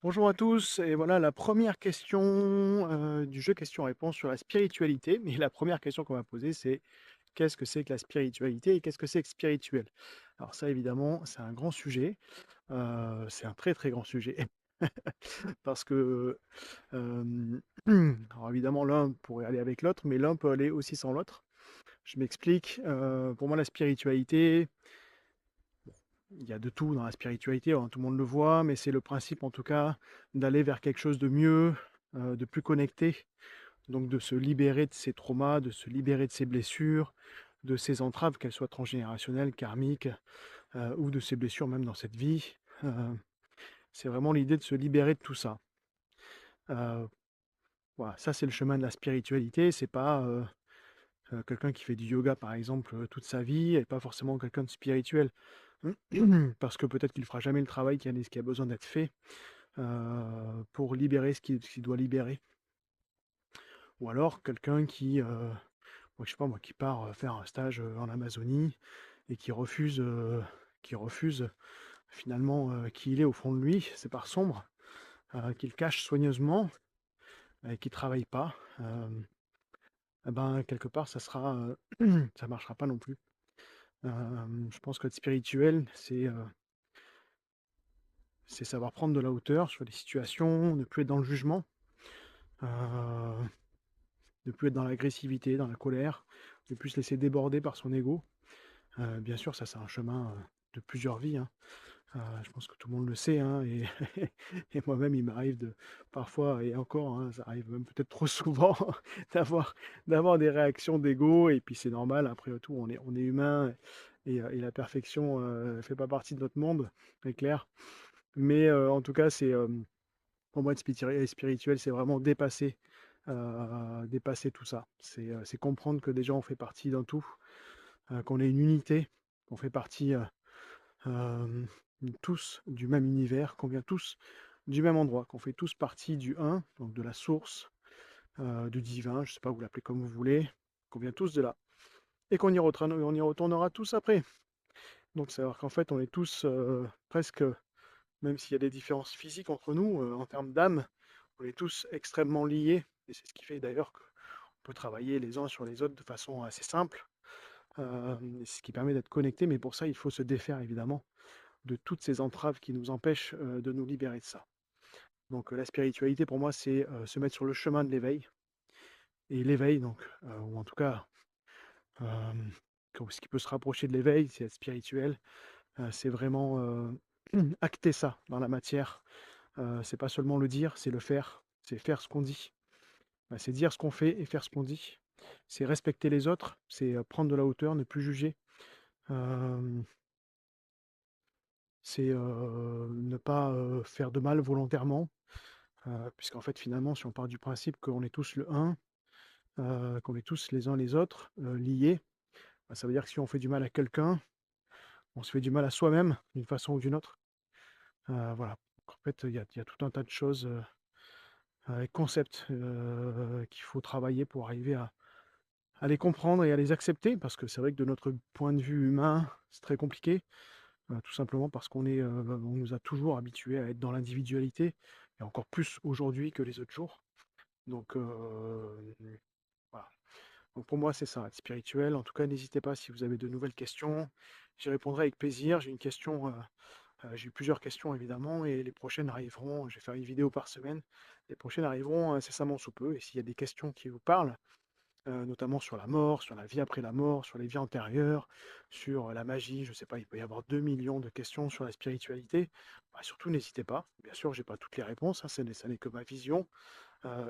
Bonjour à tous, et voilà la première question du jeu questions-réponses sur la spiritualité. Mais la première question qu'on va poser, c'est qu'est-ce que c'est que la spiritualité et qu'est-ce que c'est que spirituel? Alors ça, évidemment, c'est un grand sujet, c'est un très très grand sujet parce que alors évidemment, l'un pourrait aller avec l'autre, mais l'un peut aller aussi sans l'autre. Je m'explique, pour moi, la spiritualité, il y a de tout dans la spiritualité, hein, tout le monde le voit, mais c'est le principe en tout cas d'aller vers quelque chose de mieux, de plus connecté, donc de se libérer de ses traumas, de se libérer de ses blessures, de ses entraves, qu'elles soient transgénérationnelles, karmiques, ou de ses blessures même dans cette vie. Heu, c'est vraiment l'idée de se libérer de tout ça. Heu, voilà, ça c'est le chemin de la spiritualité, c'est pas, quelqu'un qui fait du yoga par exemple, toute sa vie et pas forcément quelqu'un de spirituel. Parce que peut-être qu'il fera jamais le travail qui a besoin d'être fait, pour libérer ce qu'il doit libérer. Ou alors quelqu'un qui, moi je sais pas moi, qui part, faire un stage, en Amazonie et qui refuse finalement, qui il est au fond de lui, ses parts sombres, qu'il cache soigneusement et qui travaille pas, et ben, quelque part ça sera, ça marchera pas non plus. Je pense qu'être spirituel, c'est savoir prendre de la hauteur sur les situations, ne plus être dans le jugement, heu ne plus être dans l'agressivité, dans la colère, ne plus se laisser déborder par son ego. Bien sûr, ça, c'est un chemin, de plusieurs vies, hein. Je pense que tout le monde le sait, hein, et et moi-même, il m'arrive de parfois et encore, hein, ça arrive même peut-être trop souvent d'avoir d'avoir des réactions d'ego et puis c'est normal, après tout, on est humain et la perfection, fait pas partie de notre monde, c'est clair. Mais en tout cas, pour moi, être spirituel, c'est vraiment dépasser tout ça. C'est comprendre que déjà on fait partie d'un tout, qu'on est une unité, qu'on fait partie, hem, tous du même univers, qu'on vient tous du même endroit, qu'on fait tous partie du un, donc de la source, du divin, je sais pas, vous l'appelez comme vous voulez, qu'on vient tous de là et qu'on y retournera tous après. Donc c'est-à-dire qu'en fait, on est tous, presque, même s'il y a des différences physiques entre nous, en termes d'âme, on est tous extrêmement liés et c'est ce qui fait d'ailleurs qu'on peut travailler les uns sur les autres de façon assez simple, et ce qui permet d'être connectés. Mais pour ça, il faut se défaire évidemment de toutes ces entraves qui nous empêchent, de nous libérer de ça. Donc, la spiritualité pour moi, c'est, se mettre sur le chemin de l'éveil et l'éveil donc, ou en tout cas, hem, ce qui peut se rapprocher de l'éveil, c'est être spirituel, c'est vraiment, acter ça dans la matière. C'est pas seulement le dire, c'est le faire, c'est faire ce qu'on dit. Bah, c'est dire ce qu'on fait et faire ce qu'on dit. C'est respecter les autres, c'est, prendre de la hauteur, ne plus juger. Hem, c'est, ne pas, faire de mal volontairement, puisqu'en fait, finalement, si on part du principe qu'on est tous le un, qu'on est tous les uns les autres, liés, bah, ça veut dire que si on fait du mal à quelqu'un, on se fait du mal à soi-même, d'une façon ou d'une autre. Voilà. Donc en fait, il y a tout un tas de choses, concepts, qu'il faut travailler pour arriver à les comprendre et à les accepter, parce que c'est vrai que de notre point de vue humain, c'est très compliqué, tout simplement parce on nous a toujours habitués à être dans l'individualité et encore plus aujourd'hui que les autres jours. Donc voilà. Donc pour moi, c'est ça, être spirituel. En tout cas, n'hésitez pas si vous avez de nouvelles questions, j'y répondrai avec plaisir. J'ai eu plusieurs questions évidemment et les prochaines arriveront, je vais faire une vidéo par semaine. Les prochaines arriveront incessamment sous peu et s'il y a des questions qui vous parlent, notamment sur la mort, sur la vie après la mort, sur les vies antérieures, sur la magie, je sais pas, il peut y avoir 2 millions de questions sur la spiritualité. Bah, surtout n'hésitez pas. Bien sûr, j'ai pas toutes les réponses, hein, ça n'est que ma vision,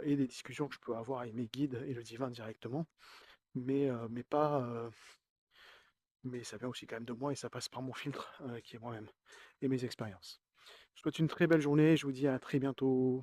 et des discussions que je peux avoir avec mes guides et le divin directement, mais ça vient aussi quand même de moi et ça passe par mon filtre, qui est moi-même et mes expériences. Je vous souhaite une très belle journée, je vous dis à très bientôt.